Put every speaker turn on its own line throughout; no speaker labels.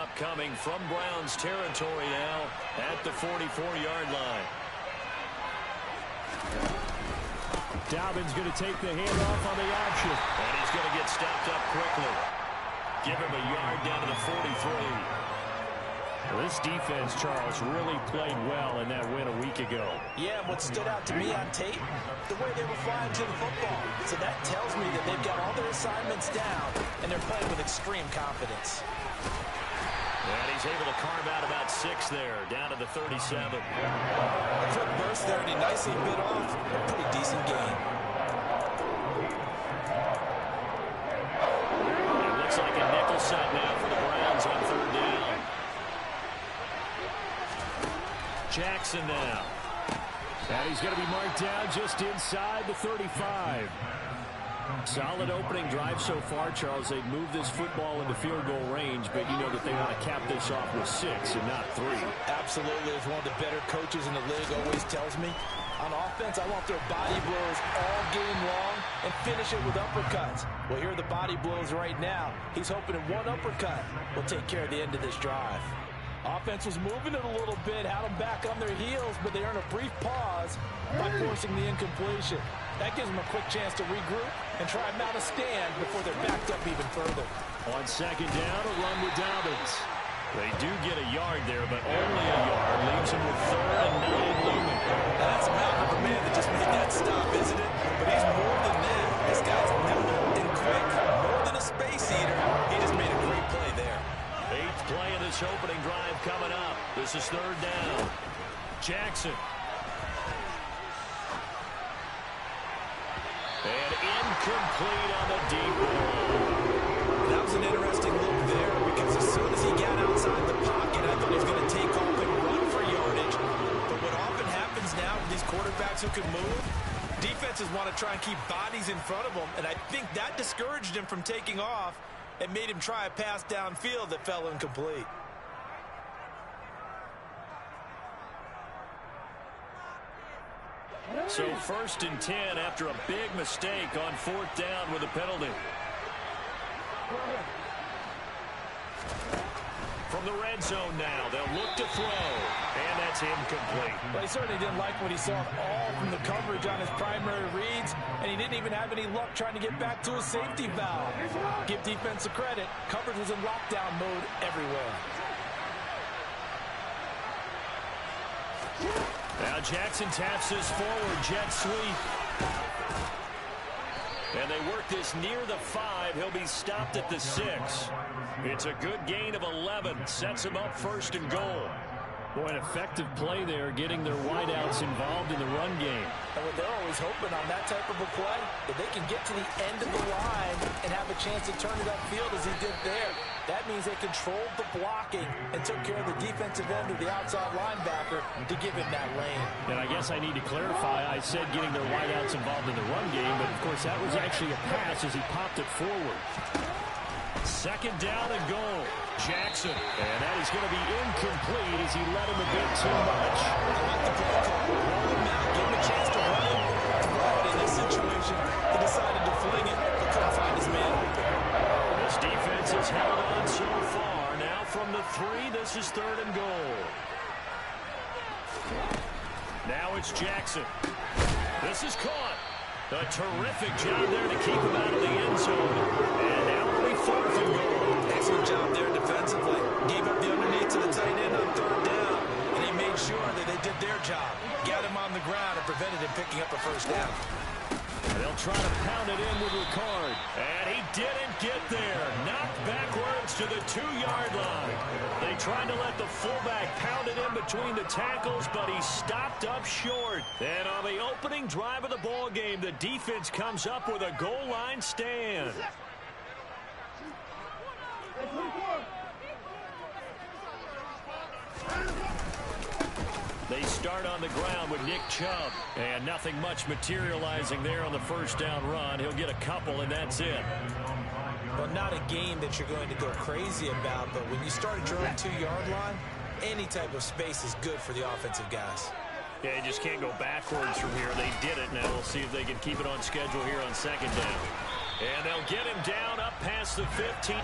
stop coming from Browns territory now at the 44-yard line.
Dobbins going to take the handoff on the option.
And he's going to get stopped up quickly. Give him a yard down to the 43.
Well, this defense, Charles, really played well in that win a week ago.
Yeah, what stood out to me on tape, the way they were flying to the football. So that tells me that they've got all their assignments down, and they're playing with extreme confidence.
And he's able to carve out about 6 there, down to the 37.
A quick burst there, and he nicely bit off a pretty decent game.
It looks like a nickel set now for the Browns on 3rd down. Jackson now.
And he's going to be marked down just inside the 35. Solid opening drive so far, Charles. They've moved this football into field goal range, but you know that they want to cap this off with 6 and not 3.
Absolutely. As one of the better coaches in the league always tells me, on offense, I want their body blows all game long and finish it with uppercuts. Well, here are the body blows right now. He's hoping that one uppercut will take care of the end of this drive. Offense was moving it a little bit, had them back on their heels, but they earn a brief pause by forcing the incompletion. That gives them a quick chance to regroup and try and mount a stand before they're backed up even further.
On 2nd down, a run with Dobbins.
They do get a yard there, but only a yard. Leaves him with 3rd and 9 looming.
That's a mountain of a man that just made that stop, isn't it? But he's more than that. This guy's nimble and quick. More than a space eater. He just made a great play there.
8th play of this opening drive coming up. This is 3rd down. Jackson. And incomplete on the deep ball.
That was an interesting look there because as soon as he got outside the pocket, I thought he was going to take off and run for yardage. But what often happens now with these quarterbacks who can move, defenses want to try and keep bodies in front of them, and I think that discouraged him from taking off and made him try a pass downfield that fell incomplete.
So 1st and 10 after a big mistake on 4th down with a penalty. From the red zone now, they'll look to throw, and that's incomplete.
Well, he certainly didn't like what he saw at all from the coverage on his primary reads, and he didn't even have any luck trying to get back to his safety valve. Give defense a credit. Coverage was in lockdown mode everywhere.
Now Jackson taps this forward, jet sweep. And they work this near the 5. He'll be stopped at the 6. It's a good gain of 11. Sets him up 1st and goal.
Boy, an effective play there, getting their wideouts involved in the run game.
And what they're always hoping on that type of a play, that they can get to the end of the line and have a chance to turn it upfield as he did there. That means they controlled the blocking and took care of the defensive end of the outside linebacker to give him that lane.
And I guess I need to clarify, I said getting their wideouts involved in the run game, but of course that was actually a pass as he popped it forward.
2nd down and goal. Jackson. And that is going to be incomplete as he let him a bit too much.
I like the play call. Roll him out. Give him a chance to run him. But in this situation, he decided to fling it, but couldn't find his man open.
This defense has held on so far. Now from the 3, this is 3rd and goal. Now it's Jackson. This is caught. A terrific job there to keep him out of the end zone. And now it'll be 4th and goal.
Excellent job there defensively. Gave up the underneath to the tight end on 3rd down. And he made sure that they did their job. Got him on the ground and prevented him picking up a 1st down.
They'll try to pound it in with Ricard. And he didn't get there. Knocked backwards to the 2-yard line. They tried to let the fullback pound it in between the tackles, but he stopped up short. And on the opening drive of the ball game, the defense comes up with a goal line stand. They start on the ground with Nick Chubb. And nothing much materializing there on the 1st down run. He'll get a couple, and that's it.
Well, not a game that you're going to go crazy about, but when you start at your own 2-yard line, any type of space is good for the offensive guys.
Yeah, you just can't go backwards from here. They did it. Now we'll see if they can keep it on schedule here on 2nd down. And they'll get him down up past the 15.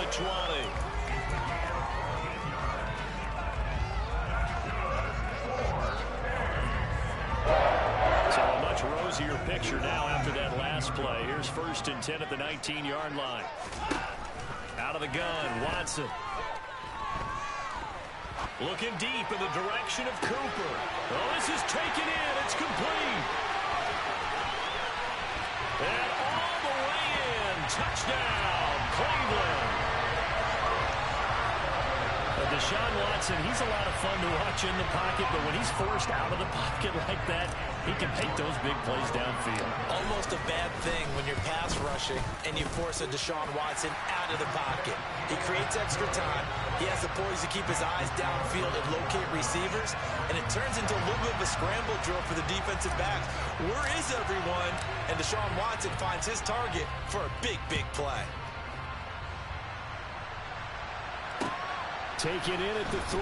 the 20. So a much rosier picture now after that last play. Here's 1st and 10 at the 19-yard line. Out of the gun, Watson. Looking deep in the direction of Cooper. Oh, this is taken in. It's complete. And all the way in. Touchdown, Cleveland. Deshaun Watson, he's a lot of fun to watch in the pocket, but when he's forced out of the pocket like that, he can make those big plays downfield.
Almost a bad thing when you're pass rushing and you force a Deshaun Watson out of the pocket. He creates extra time. He has the poise to keep his eyes downfield and locate receivers, and it turns into a little bit of a scramble drill for the defensive backs. Where is everyone? And Deshaun Watson finds his target for a big, big play.
Take it in at the 3.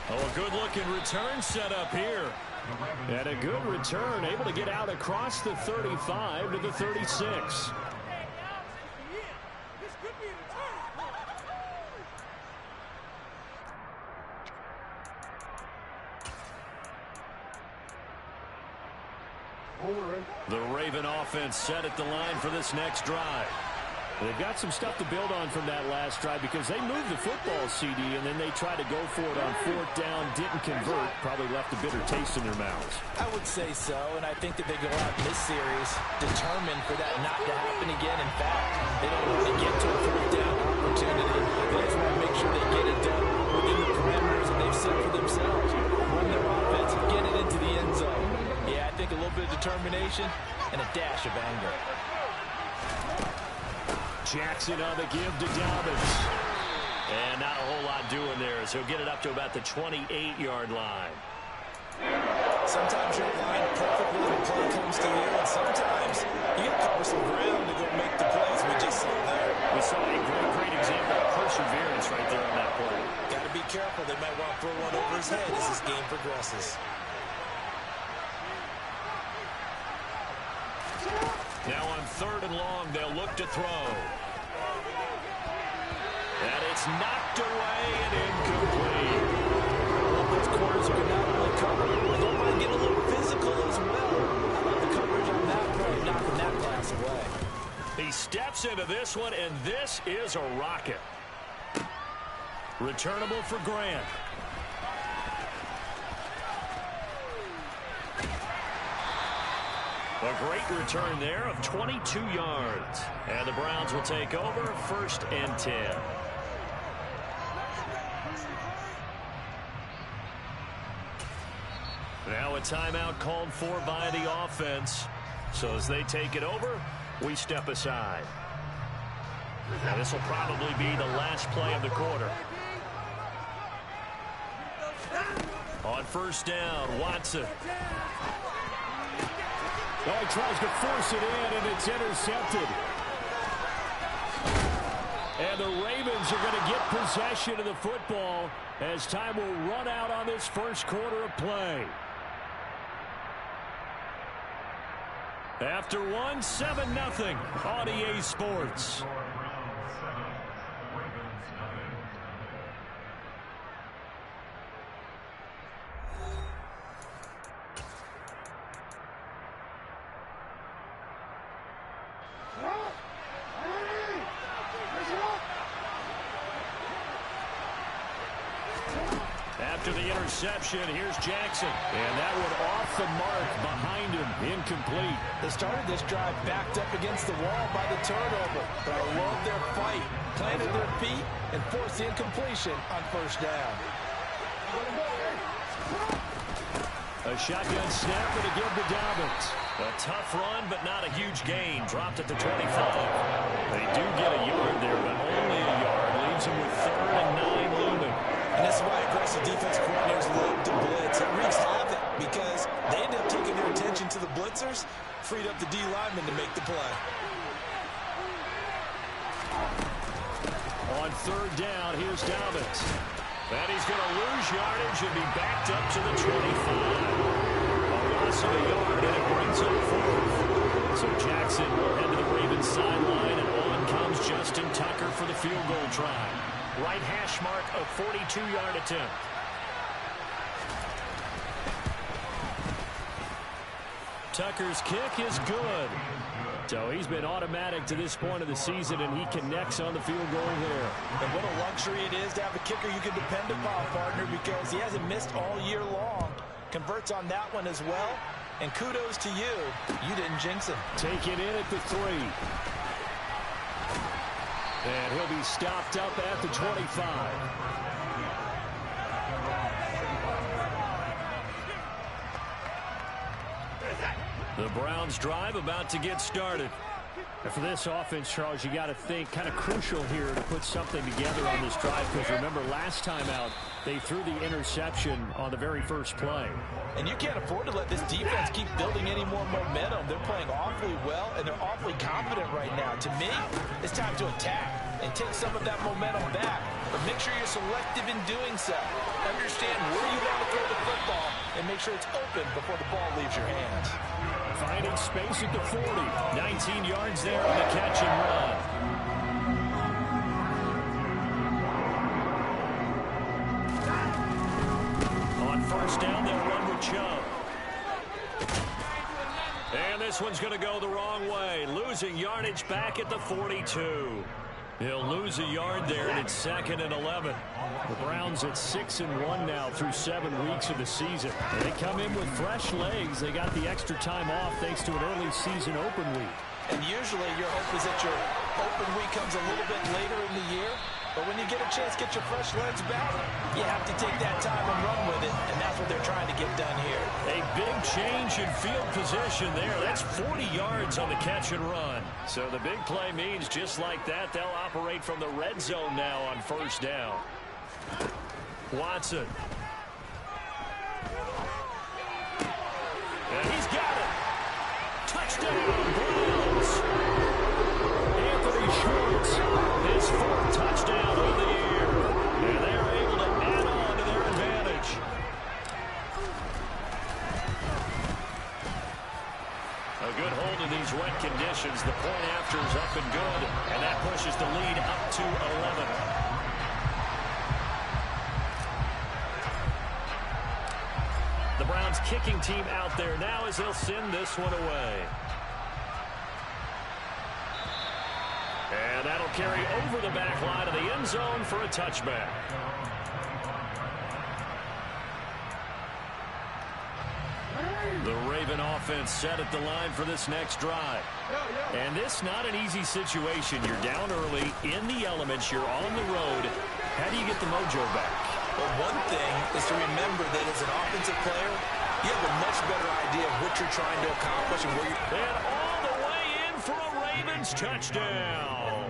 Oh, a good-looking return set up here. And a good return, able to get out across the 35 to the 36. The Raven offense set at the line for this next drive. They've got some stuff to build on from that last drive because they moved the football, CD, and then they tried to go for it on 4th down, didn't convert, probably left a bitter taste in their mouths.
I would say so, and I think that they go out in this series determined for that not to happen again. In fact, they don't want to get to a 4th down opportunity. They just want to make sure they get it done within the parameters that they've set for themselves. Run their offense, get it into the end zone. Yeah, I think a little bit of determination and a dash of anger.
Jackson on the give to Dobbins. And not a whole lot doing there, so he'll get it up to about the 28-yard line.
Sometimes you're aligned perfectly when the play comes to you, and sometimes you got to cover some ground to go make the plays we just saw there.
We saw a great example of perseverance right there on that play.
Got to be careful. They might want to throw one over his head as this game progresses.
Now on 3rd and long, they'll look to throw. And it's knocked away and incomplete.
Those corners can not only cover, but they might get a little physical as well. I like the coverage on that play, knocking that pass away.
He steps into this one, and this is a rocket. Returnable for Grant. A great return there of 22 yards. And the Browns will take over 1st and 10. Now a timeout called for by the offense. So as they take it over, we step aside. And this will probably be the last play of the quarter. On 1st down, Watson. Oh, he tries to force it in, and it's intercepted. And the Ravens are going to get possession of the football as time will run out on this first quarter of play. After 7-0 on EA Sports. After the interception, here's Jackson. And that one off the mark behind him, incomplete.
They started this drive backed up against the wall by the turnover. But I love their fight. Planted their feet and forced the incompletion on 1st down.
A shotgun snap and a give to Dobbins. A tough run, but not a huge gain. Dropped at the 25. They do get a yard there, but only a yard. Leaves them with 3rd and 9 looming.
And that's why aggressive defense coordinators love to blitz. It wreaks havoc because they end up taking their attention to the blitzers, freed up the D lineman to make the play.
On 3rd down, here's Dobbins. And he's going to lose yardage and be backed up to the 25. A loss of a yard, and it brings up 4th. So Jackson will head to the Ravens sideline, and on
Justin Tucker for the field goal try.
Right hash mark, a 42-yard attempt.
Tucker's kick is good. So he's been automatic to this point of the season, and he connects on the field goal there.
And what a luxury it is to have a kicker you can depend upon, partner, because he hasn't missed all year long. Converts on that one as well. And kudos to you. You didn't jinx him.
Take it in at the 3. And he'll be stopped up at the 25. The Browns drive about to get started. And for this offense, Charles, you got to think kind of crucial here to put something together on this drive, because remember last time out they threw the interception on the very first play.
And you can't afford to let this defense keep building any more momentum. They're playing awfully well, and they're awfully confident right now. To me, it's time to attack and take some of that momentum back. But make sure you're selective in doing so. Understand where you want to throw the football and make sure it's open before the ball leaves your hands.
Finding space at the 40. 19 yards there on the catch and run. On first down, they'll run with Chubb. And this one's going to go the wrong way. Losing yardage back at the 42. He'll lose a yard there, and it's 2nd and 11. The Browns at 6-1 now through 7 weeks of the season. And they come in with fresh legs. They got the extra time off thanks to an early season open week.
And usually your hope is that your open week comes a little bit later in the year. But when you get a chance to get your fresh legs back, you have to take that time and run with it. And that's what they're trying to get done here.
A big change in field position there. That's 40 yards on the catch and run. So the big play means just like that, they'll operate from the red zone now on first down. Watson. And he's got it. Touchdown, Browns. Anthony Schwartz, his 4th touchdown of the year. And they're able to add on to their advantage. A good hold in these wet conditions. The point after is up and good. And that pushes the lead up to 11. The Browns kicking team out there now as they'll send this one away. And that'll carry over the back line of the end zone for a touchback. The Raven offense set at the line for this next drive. And this not an easy situation. You're down early, in the elements, you're on the road. How do you get the mojo back?
Well, one thing is to remember that as an offensive player, you have a much better idea of what you're trying to accomplish and where you're...
And all the way in for a Ravens touchdown.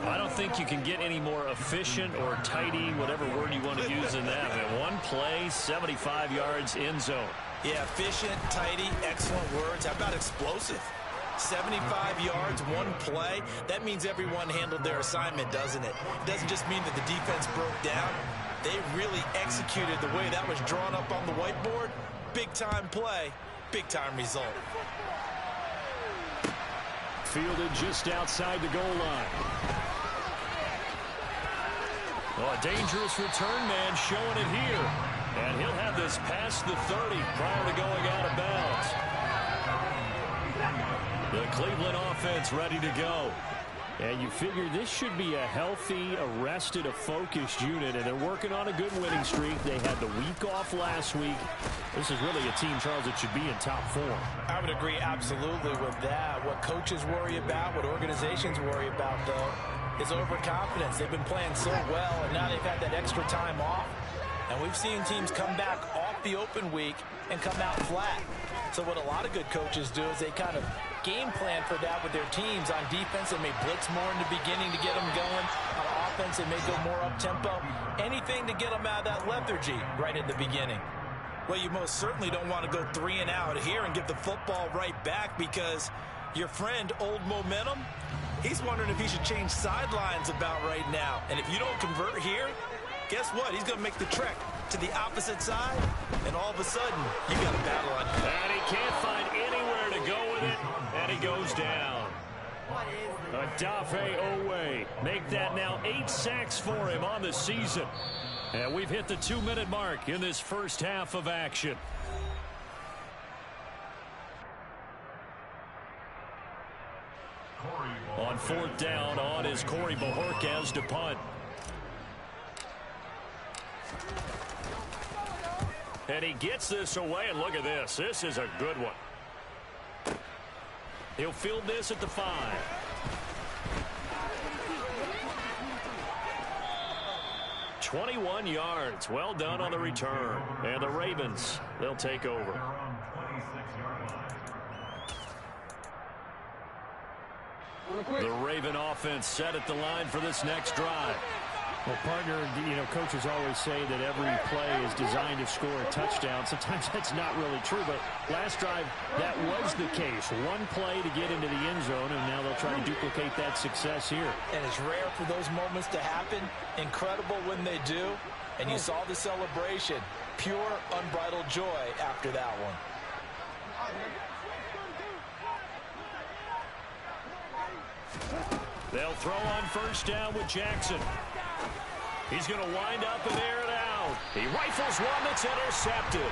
I don't think you can get any more efficient or tidy, whatever word you want to use in that. Man, one play, 75 yards, end zone.
Yeah, efficient, tidy, excellent words. How about explosive? 75 yards, one play. That means everyone handled their assignment, doesn't it? It doesn't just mean that the defense broke down. They really executed the way that was drawn up on the whiteboard. Big-time play, big-time result.
Fielded just outside the goal line. Oh, a dangerous return man showing it here. And he'll have this past the 30 prior to going out of bounds. The Cleveland offense ready to go. And you figure this should be a healthy, arrested, a focused unit, and they're working on a good winning streak. They had the week off last week. This is really a team, Charles, that should be in top form.
I would agree absolutely with that. What coaches worry about, what organizations worry about, though, is overconfidence. They've been playing so well, and now they've had that extra time off. And we've seen teams come back off the open week and come out flat. So what a lot of good coaches do is they kind of game plan for that with their teams. On defense, they may blitz more in the beginning to get them going. On offense, they may go more up-tempo. Anything to get them out of that lethargy right at the beginning. Well, you most certainly don't want to go 3 and out here and get the football right back, because your friend, Old Momentum, he's wondering if he should change sidelines about right now. And if you don't convert here, guess what? He's going to make the trek to the opposite side, and all of a sudden, you got a battle on.
And he can't find anywhere to go with it, and he goes down.
Odafe Oweh. Make that now 8 sacks for him on the season. And we've hit the 2-minute mark in this first half of action. On 4th down, on is Corey Bojorquez to punt. And he gets this away, and look at this. This is a good one. He'll field this at the 5. "21 yards. Well done on the return. And the Ravens, they'll take over. The Raven offense set at the line for this next drive.
Well, partner, coaches always say that every play is designed to score a touchdown. Sometimes that's not really true, but last drive, that was the case. One play to get into the end zone, and now they'll try to duplicate that success here.
And it's rare for those moments to happen. Incredible when they do. And you saw the celebration. Pure, unbridled joy after that one.
They'll throw on 1st down with Jackson. He's going to wind up and air it out. He rifles one that's intercepted.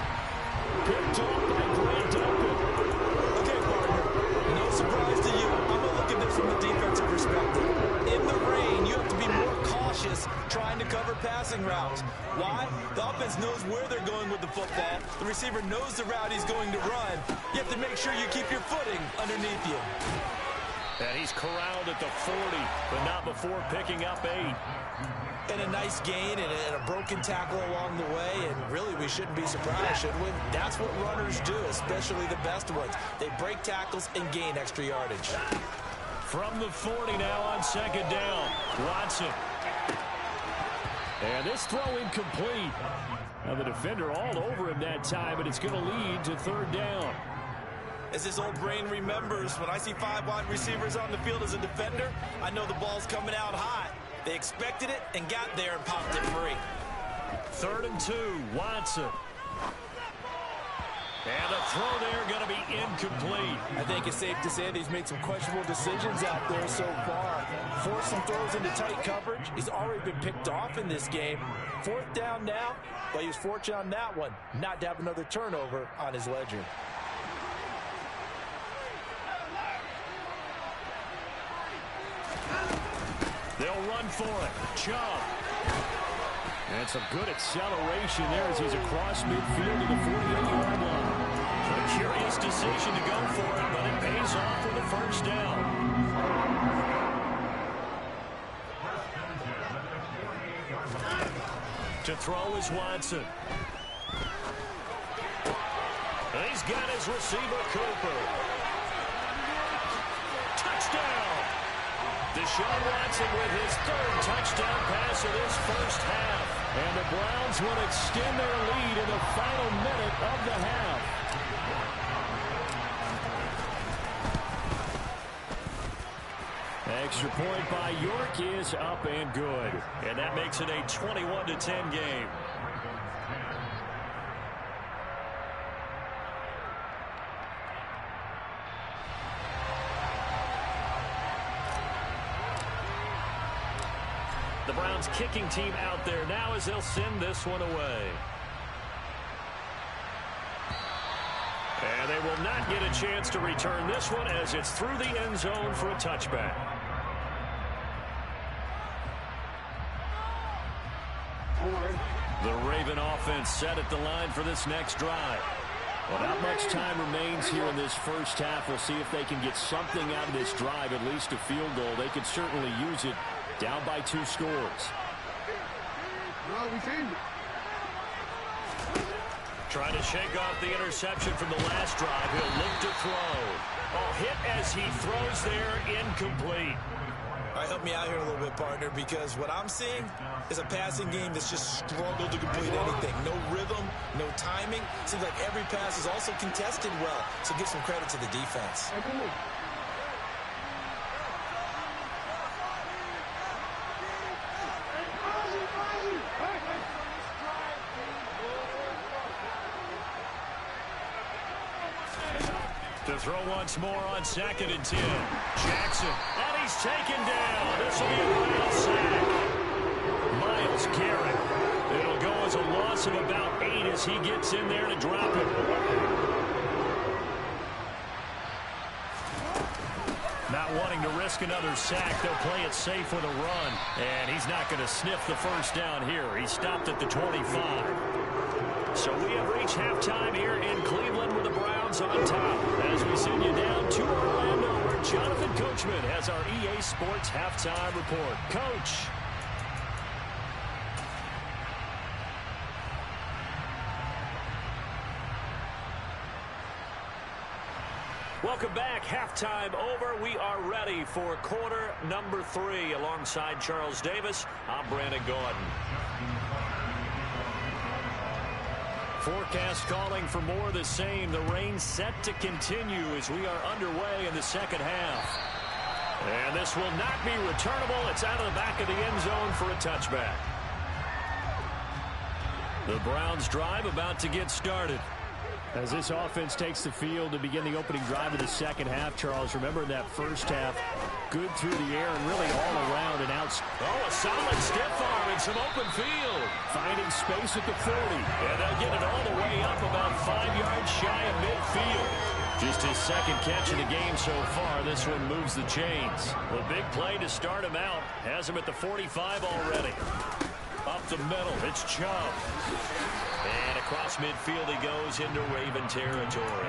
Picked off by Grant Duncan.
Okay, partner, no surprise to you. I'm going to look at this from the defensive perspective. In the rain, you have to be more cautious trying to cover passing routes. Why? The offense knows where they're going with the football. The receiver knows the route he's going to run. You have to make sure you keep your footing underneath you.
And he's corralled at the 40, but not before picking up 8.
And a nice gain and a broken tackle along the way, and really we shouldn't be surprised, should we? That's what runners do, especially the best ones. They break tackles and gain extra yardage.
From the 40 now on 2nd down, Watson. And this throw incomplete. Now the defender all over him that time, but it's going to lead to 3rd down.
As this old brain remembers, when I see 5 wide receivers on the field as a defender, I know the ball's coming out hot. They expected it and got there and popped it free.
3rd and 2, Watson. And the throw there going to be incomplete.
I think it's safe to say that he's made some questionable decisions out there so far. Forced some throws into tight coverage. He's already been picked off in this game. 4th down now, but he was fortunate on that one not to have another turnover on his ledger.
They'll run for it. Chubb. And some good acceleration there as he's across midfield to the 48-yard line. A curious decision to go for it, but it pays off for the 1st down. To throw is Watson. And he's got his receiver, Cooper. Touchdown! Deshaun Watson with his 3rd touchdown pass of this first half. And the Browns will extend their lead in the final minute of the half. Extra point by York is up and good. And that makes it a 21-10 game. The Browns kicking team out there now as they'll send this one away. And they will not get a chance to return this one as it's through the end zone for a touchback. The Raven offense set at the line for this next drive. Well, not much time remains here in this first half. We'll see if they can get something out of this drive, at least a field goal. They could certainly use it. Down by 2 scores. Trying to shake off the interception from the last drive. He'll look to throw. Oh, hit as he throws there, incomplete.
All right, help me out here a little bit, partner, because what I'm seeing is a passing game that's just struggled to complete anything. No rhythm, no timing. Seems like every pass is also contested well, so give some credit to the defense.
To throw once more on 2nd and 10. Jackson, and he's taken down. This will be a Browns sack. Myles Garrett. It'll go as a loss of about 8 as he gets in there to drop it. Not wanting to risk another sack, they'll play it safe with a run. And he's not going to sniff the first down here. He stopped at the 25. So we have reached halftime here in Cleveland with the Browns on top. As we send you down to Orlando, where Jonathan Coachman has our EA Sports halftime report. Coach. Welcome back. Halftime over. We are ready for quarter number 3. Alongside Charles Davis, I'm Brandon Gaudin. Forecast calling for more of the same. The rain set to continue as we are underway in the second half. And this will not be returnable. It's out of the back of the end zone for a touchback. The Browns drive about to get started. As this offense takes the field to begin the opening drive of the second half, Charles, remember in that first half, good through the air and really all around and out. Oh, a solid stiff arm and some open field.
Finding space at the 40.
And they'll get it all the way up about 5 yards shy of midfield. Just his second catch of the game so far. This one moves the chains. The big play to start him out. Has him at the 45 already. Up the middle, it's Chubb. And across midfield he goes into Raven territory.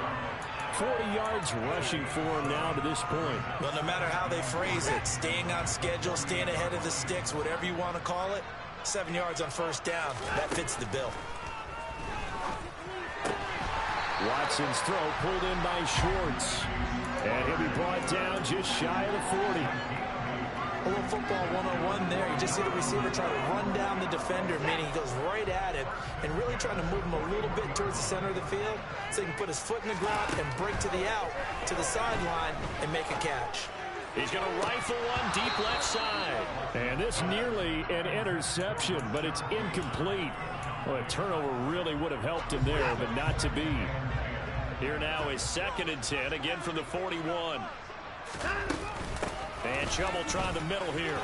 40 yards rushing for him now to this point.
Well, no matter how they phrase it, staying on schedule, staying ahead of the sticks, whatever you want to call it, 7 yards on first down, that fits the bill.
Watson's throw pulled in by Schwartz. And he'll be brought down just shy of the 40.
A little football 101 there. You just see the receiver try to run down the defender, meaning he goes right at him and really trying to move him a little bit towards the center of the field so he can put his foot in the ground and break to the out, to the sideline, and make a catch.
He's going to rifle one deep left side.
And this nearly an interception, but it's incomplete. Well, a turnover really would have helped him there, but not to be.
Here now is 2nd and 10, again from the 41. And Chubb will try the middle here.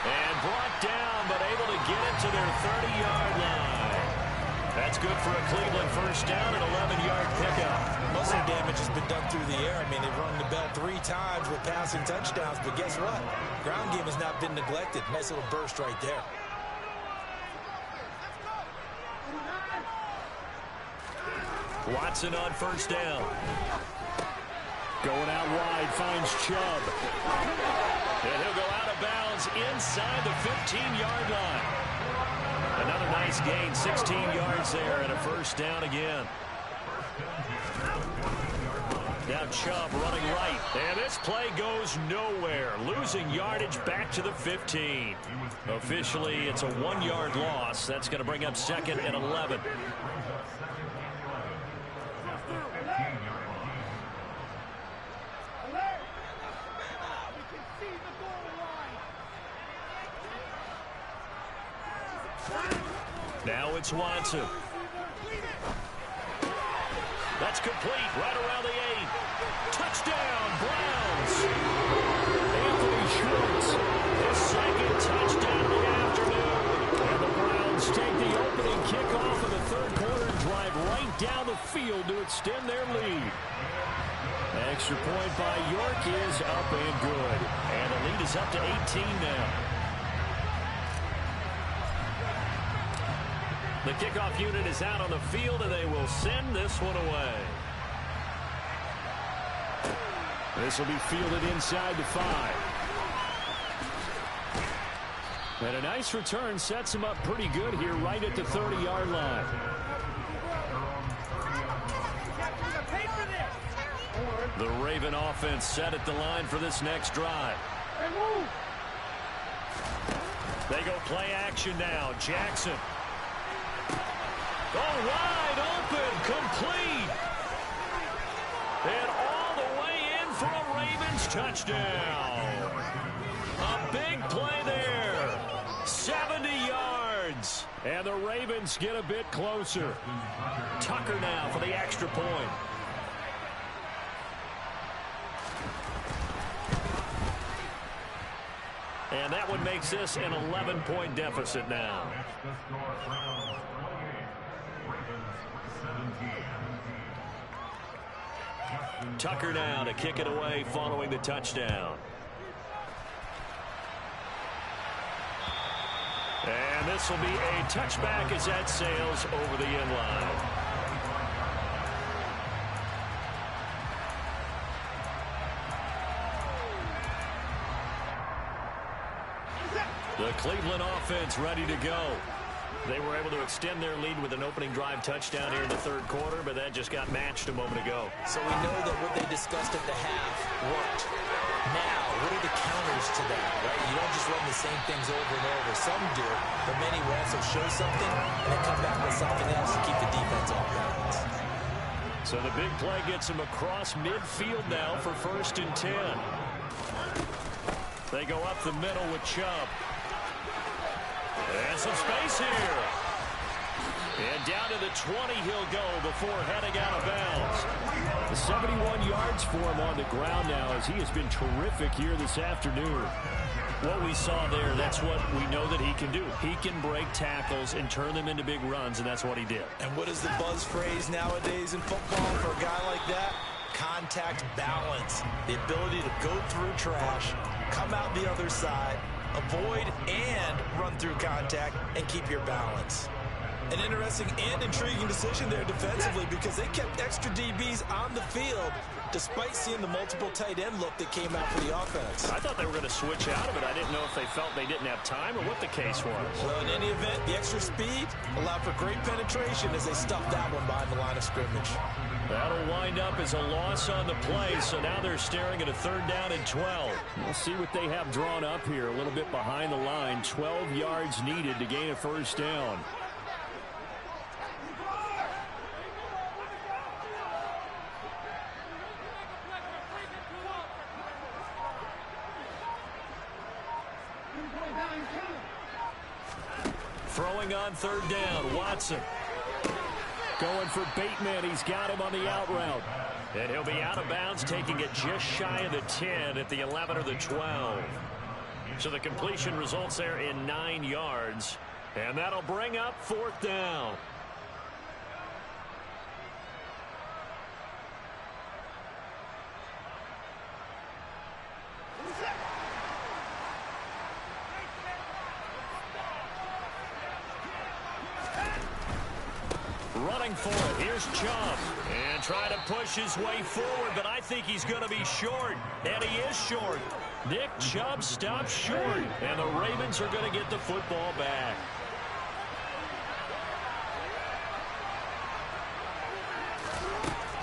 And brought down, but able to get it to their 30-yard line. That's good for a Cleveland first down, an 11-yard pickup.
Most of the damage has been done through the air. I mean, they've rung the bell 3 times with passing touchdowns, but guess what? Ground game has not been neglected. Nice little burst right there.
Watson on first down.
Going out wide, finds Chubb.
And he'll go out of bounds inside the 15-yard line. Another nice gain, 16 yards there, and a first down again. Now Chubb running right. And this play goes nowhere. Losing yardage back to the 15. Officially, it's a 1-yard loss. That's going to bring up 2nd and 11. Now it's Watson. That's complete right around the 8. Touchdown, Browns.
Anthony Schwartz.
His second touchdown of the afternoon.
And the Browns take the opening kickoff of the third quarter and drive right down the field to extend their lead. Extra point by York is up and good.
And the lead is up to 18 now. The kickoff unit is out on the field, and they will send this one away.
This will be fielded inside the 5. And a nice return sets him up pretty good here right at the 30-yard line.
The Raven offense set at the line for this next drive. They go play action now. Jackson. Oh, wide open, complete. And all the way in for a Ravens touchdown. A big play there. 70 yards.
And the Ravens get a bit closer.
Tucker now for the extra point. And that one makes this an 11-point deficit now. Tucker now to kick it away following the touchdown. And this will be a touchback as that sails over the end line. The Cleveland offense ready to go. They were able to extend their lead with an opening drive touchdown here in the third quarter, but that just got matched a moment ago.
So we know that what they discussed at the half worked. Now, what are the counters to that, right? You don't just run the same things over and over. Some do, but many will also show something and then come back with something else to keep the defense off balance.
So the big play gets him across midfield now for 1st and 10. They go up the middle with Chubb. And some space here. And down to the 20 he'll go before heading out of bounds. 71 yards for him on the ground now as he has been terrific here this afternoon. What we saw there, that's what we know that he can do. He can break tackles and turn them into big runs, and that's what he did.
And what is the buzz phrase nowadays in football for a guy like that? Contact balance. The ability to go through trash, come out the other side, avoid and run through contact, and keep your balance. An interesting and intriguing decision there defensively because they kept extra DBs on the field despite seeing the multiple tight end look that came out for the offense.
I thought they were going to switch out of it. I didn't know if they felt they didn't have time or what the case was.
Well, in any event, the extra speed allowed for great penetration as they stuffed that one behind the line of scrimmage.
That'll wind up as a loss on the play, so now they're staring at a 3rd down and 12. We'll see what they have drawn up here, a little bit behind the line. 12 yards needed to gain a 1st down. Throwing on 3rd down, Watson. Going for Bateman. He's got him on the out route. And he'll be out of bounds, taking it just shy of the 10 at the 11 or the 12. So the completion results there in 9 yards. And that'll bring up 4th down. Running for it. Here's Chubb. And trying to push his way forward, but I think he's going to be short. And he is short. Nick Chubb stops short. And the Ravens are going to get the football back.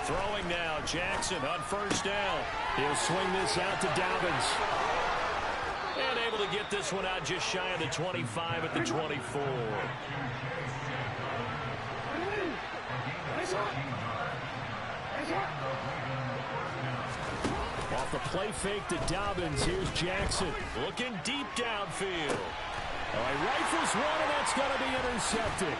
Throwing now. Jackson on 1st down. He'll swing this out to Dobbins. And able to get this one out just shy of the 25 at the 24. Off the play fake to Dobbins. Here's Jackson looking deep downfield. All right, rifles one, and that's going to be intercepted.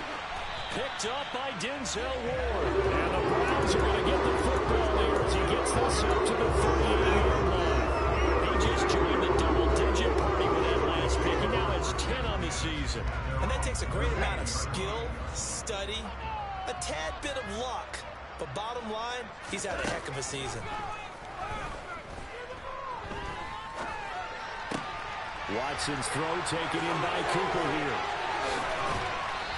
Picked up by Denzel Ward. And the Browns are going to get the football there as he gets this up to the 38-yard line. He just joined the double-digit party with that last pick. He now has 10 on the season.
And that takes a great amount of skill, study, a tad bit of luck. But bottom line, he's had a heck of a season.
Watson's throw taken in by Cooper here.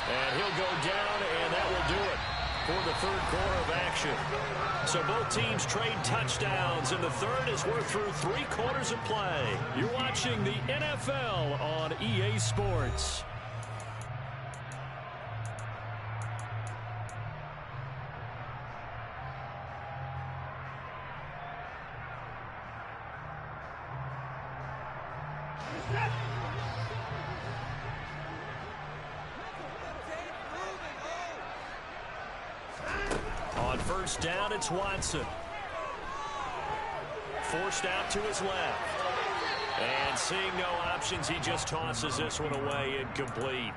And he'll go down, and that will do it for the 3rd quarter of action. So both teams trade touchdowns, and the 3rd as we're through 3 quarters of play. You're watching the NFL on EA Sports. On 1st down, it's Watson. Forced out to his left. And seeing no options, he just tosses this one away incomplete.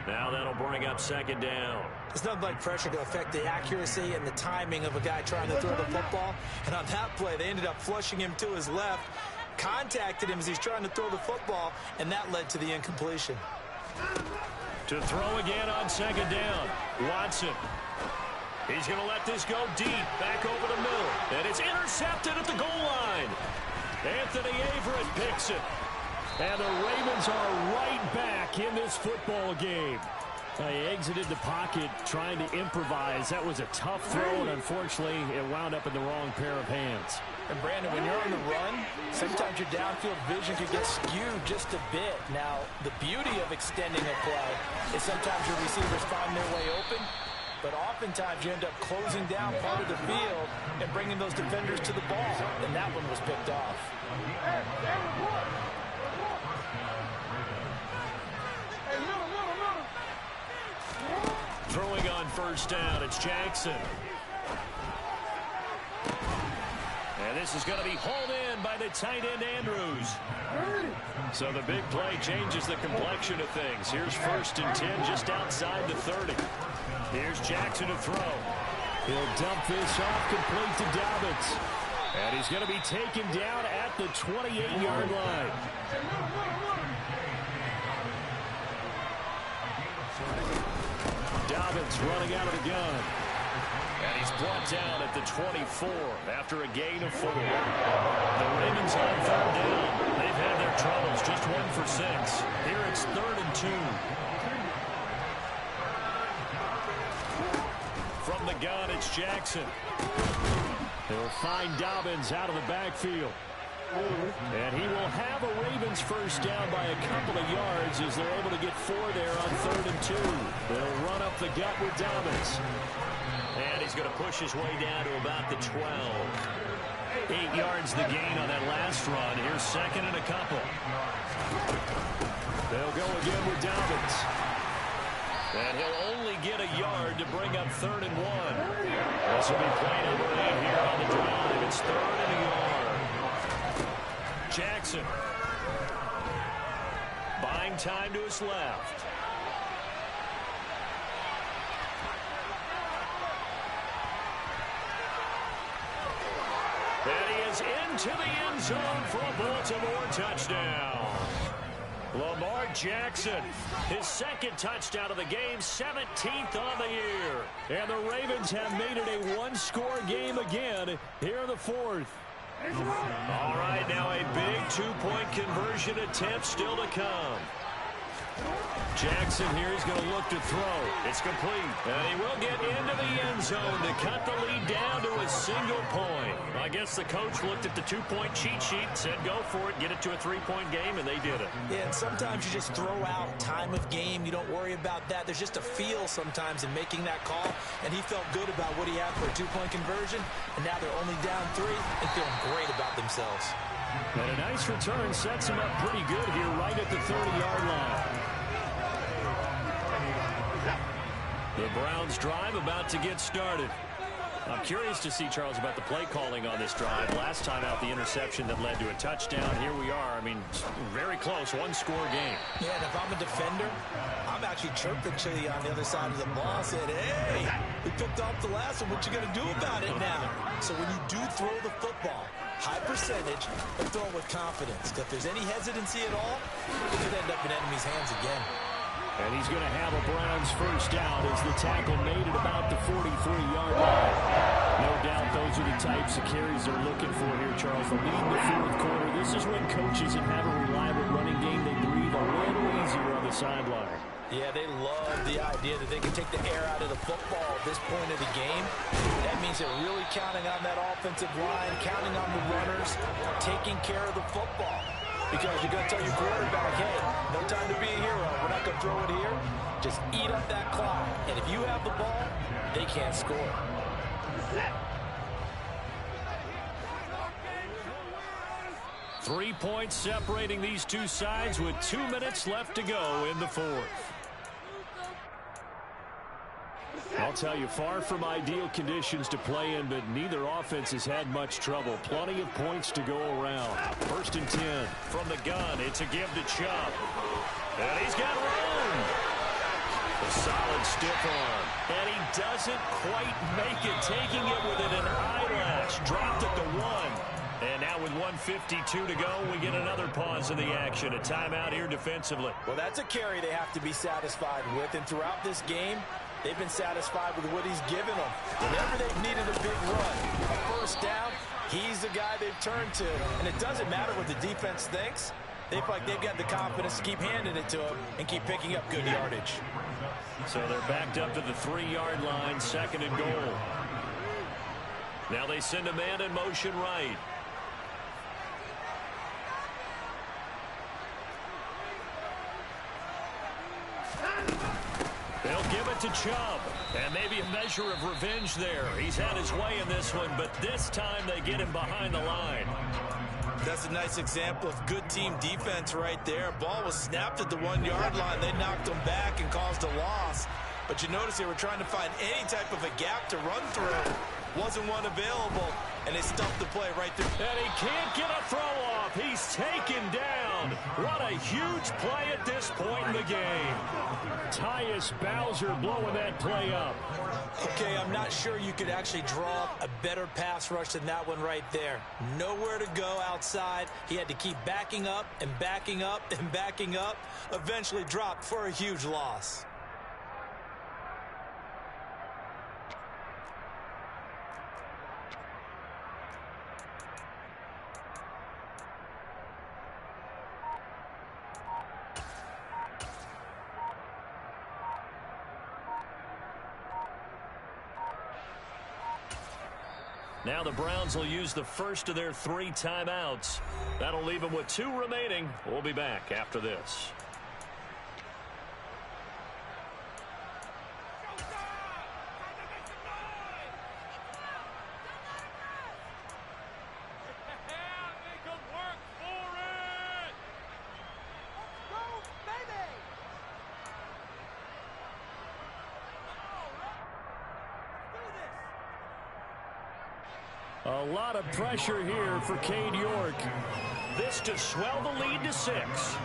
Now that'll bring up 2nd down.
There's nothing like pressure to affect the accuracy and the timing of a guy trying to throw the football. And on that play, they ended up flushing him to his left. contacted him as he's trying to throw the football, and that led to the incompletion.
To throw again on second down. Watson. He's going to let this go deep, back over the middle. And it's intercepted at the goal line. Anthony Averett picks it. And the Ravens are right back in this football game. He exited the pocket trying to improvise. That was a tough throw, and unfortunately, it wound up in the wrong pair of hands.
And Brandon, when you're on the run, sometimes your downfield vision could get skewed just a bit. Now, the beauty of extending a play is sometimes your receivers find their way open, but oftentimes you end up closing down part of the field and bringing those defenders to the ball, and that one was picked off.
Throwing on first down, it's Jackson. And this is going to be hauled in by the tight end, Andrews. So the big play changes the complexion of things. Here's 1st and 10 just outside the 30. Here's Jackson to throw. He'll dump this off complete to Dobbins. And he's going to be taken down at the 28-yard line. Dobbins running out of the gun. And he's brought down at the 24 after a gain of 4. The Ravens on 3rd down. They've had their troubles, just 1 for 6. Here it's 3rd and 2. From the gun, it's Jackson. He'll find Dobbins out of the backfield. And he will have a Ravens first down by a couple of yards as they're able to get 4 there on 3rd and 2. They'll run up the gut with Dobbins. And he's going to push his way down to about the 12. 8 yards the gain on that last run. Here's 2nd and a couple. They'll go again with Dobbins. And he'll only get a yard to bring up 3rd and 1. This will be play number 8 here on the drive. It's 3rd and a yard. Jackson. Buying time to his left. And he is into the end zone for a Baltimore touchdown. Lamar Jackson, his 2nd touchdown of the game, 17th on the year. And the Ravens have made it a 1-score game again here in the 4th. All right, now a big 2-point conversion attempt still to come. Jackson here is going to look to throw. It's complete. And he will get into the end zone to cut the lead down to a single point. I guess the coach looked at the 2-point cheat sheet, said go for it, get it to a 3-point game, and they did it.
Yeah, and sometimes you just throw out time of game. You don't worry about that. There's just a feel sometimes in making that call, and he felt good about what he had for a 2-point conversion, and now they're only down 3 and feeling great about themselves.
And a nice return sets him up pretty good here right at the 30-yard line. The Browns drive about to get started. I'm curious to see, Charles, about the play calling on this drive. Last time out, the interception that led to a touchdown. Here we are. I mean, very close, 1-score game.
Yeah, and if I'm a defender, I'm actually chirping to you on the other side of the ball. Said, hey, we picked off the last one. What you going to do about it now? So when you do throw the football, high percentage, but throw it with confidence. If there's any hesitancy at all, it could end up in enemy's hands again.
And he's going to have a Browns first down as the tackle made at about the 43-yard line. No doubt those are the types of carries they're looking for here, Charles. The lead in the 4th quarter. This is when coaches that have a reliable running game, they breathe a little easier on the sideline.
Yeah, they love the idea that they can take the air out of the football at this point of the game. That means they're really counting on that offensive line, counting on the runners, taking care of the football. Because you're going to tell your quarterback, hey, no time to be a hero. We're not going to throw it here. Just eat up that clock. And if you have the ball, they can't score.
3 points separating these two sides with 2 minutes left to go in the 4th. I'll tell you, far from ideal conditions to play in, but neither offense has had much trouble. Plenty of points to go around. 1st and 10 from the gun. It's a give to Chubb. And he's got room. A solid stiff arm. And he doesn't quite make it, taking it within an eyelash. Dropped at the 1. And now with 1:52 to go, we get another pause in the action. A timeout here defensively.
Well, that's a carry they have to be satisfied with. And throughout this game, they've been satisfied with what he's given them. Whenever they've needed a big run, a first down, he's the guy they've turned to. And it doesn't matter what the defense thinks. They feel like they've got the confidence to keep handing it to him and keep picking up good yardage.
So they're backed up to the 3-yard line, 2nd and goal. Now they send a man in motion right. They'll give it to Chubb. And maybe a measure of revenge there. He's had his way in this one, but this time they get him behind the line.
That's a nice example of good team defense right there. Ball was snapped at the 1-yard line. They knocked him back and caused a loss. But you notice they were trying to find any type of a gap to run through. Wasn't one available, and they stuffed the play right through.
And he can't get a throw off. He's taken down. What a huge play at this point in the game. Tyus Bowser blowing that play up.
Okay, I'm not sure you could actually draw up a better pass rush than that one right there. Nowhere to go outside. He had to keep backing up and backing up and backing up. Eventually dropped for a huge loss.
Now the Browns will use the first of their 3 timeouts. That'll leave them with 2 remaining. We'll be back after this.
A lot of pressure here for Cade York.
This to swell the lead to 6.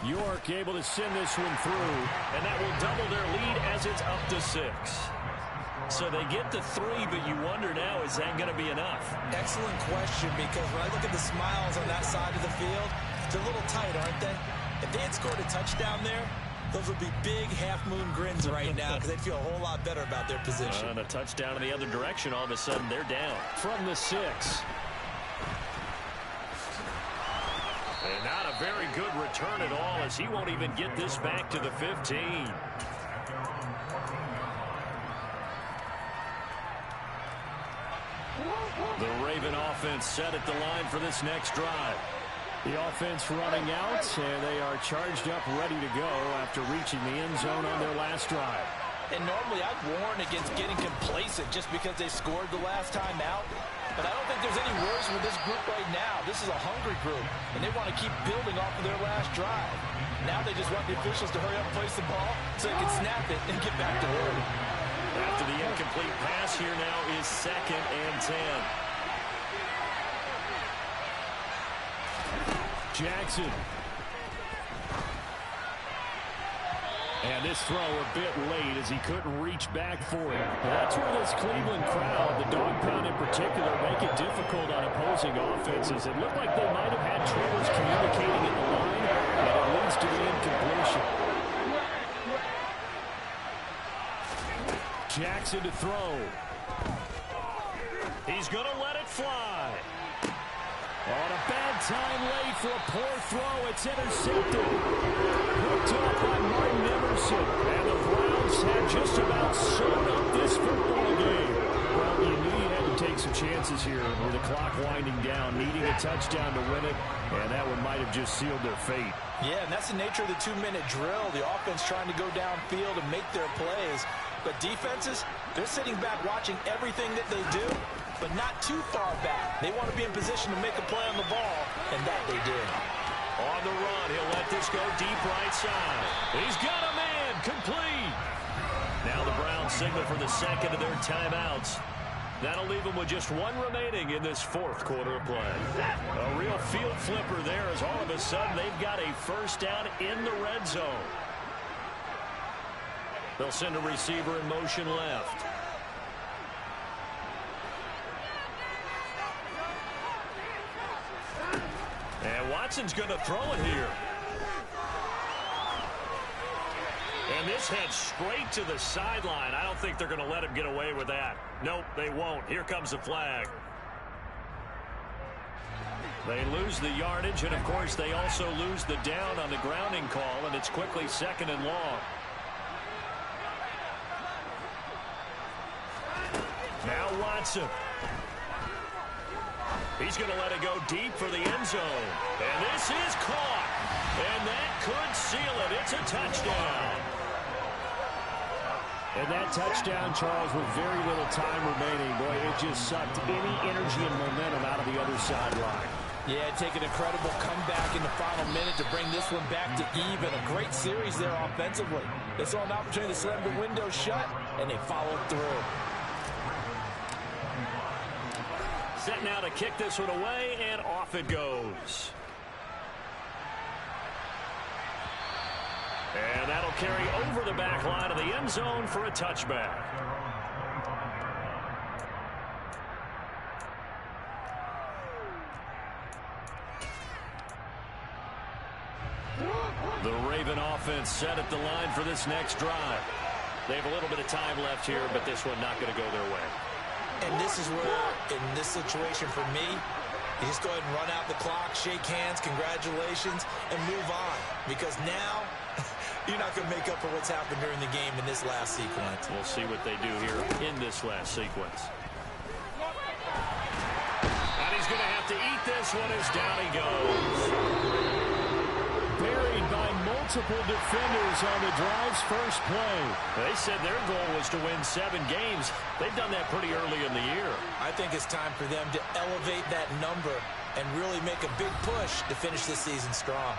York able to send this one through.
And that will double their lead as it's up to 6. So they get to 3, but you wonder now, is that going to be enough?
Excellent question, because when I look at the smiles on that side of the field, they're a little tight, aren't they? If they had scored a touchdown there, those would be big half-moon grins right now because they'd feel a whole lot better about their position.
And a touchdown in the other direction, all of a sudden they're down.
From the 6.
And not a very good return at all, as he won't even get this back to the 15. The Raven offense set at the line for this next drive.
The offense running out, and they are charged up, ready to go after reaching the end zone on their last drive.
And normally I'd warn against getting complacent just because they scored the last time out. But I don't think there's any worries with this group right now. This is a hungry group, and they want to keep building off of their last drive. Now they just want the officials to hurry up and place the ball so they can snap it and get back to work.
After the incomplete pass, here now is 2nd and 10.
Jackson. And this throw a bit late as he couldn't reach back for it. That's where this Cleveland crowd, the dog pound in particular, make it difficult on opposing offenses. It looked like they might have had troubles communicating at the line, and it leads to the incompletion. Jackson to throw.
He's going to let it fly.
On a bad time late for a poor throw. It's intercepted. Hooked up by Martin Emerson. And the Browns have just about sewn up this football game. Well, you knew you had to take some chances here with the clock winding down, needing a touchdown to win it, and that one might have just sealed their fate.
Yeah, and that's the nature of the 2-minute drill. The offense trying to go downfield and make their plays. But defenses, they're sitting back watching everything that they do, but not too far back. They want to be in position to make a play on the ball, and that they did.
On the run, he'll let this go deep right side. He's got a man, complete. Now the Browns signal for the 2nd of their timeouts. That'll leave them with just 1 remaining in this 4th quarter of play. A real field flipper there as all of a sudden they've got a first down in the red zone. They'll send a receiver in motion left. And Watson's going to throw it here. And this heads straight to the sideline. I don't think they're going to let him get away with that. Nope, they won't. Here comes the flag. They lose the yardage, and, of course, they also lose the down on the grounding call, and it's quickly 2nd and long. Now Watson. He's going to let it go deep for the end zone. And this is caught. And that could seal it. It's a touchdown.
And that touchdown, Charles, with very little time remaining, boy, it just sucked any energy and momentum out of the other sideline.
Yeah, take an incredible comeback in the final minute to bring this one back to even. A great series there offensively. They saw an opportunity to slam the window shut, and they followed through.
Set now to kick this one away, and off it goes. And that'll carry over the back line of the end zone for a touchback. The Raven offense set at the line for this next drive. They have a little bit of time left here, but this one not going to go their way.
And this is where, in this situation for me, you just go ahead and run out the clock, shake hands, congratulations, and move on. Because now, you're not going to make up for what's happened during the game in this last sequence.
We'll see what they do here in this last sequence. And he's going to have to eat this one as down he goes.
Buried by multiple defenders on the drive's first play.
They said their goal was to win 7 games. They've done that pretty early in the year.
I think it's time for them to elevate that number and really make a big push to finish this season strong.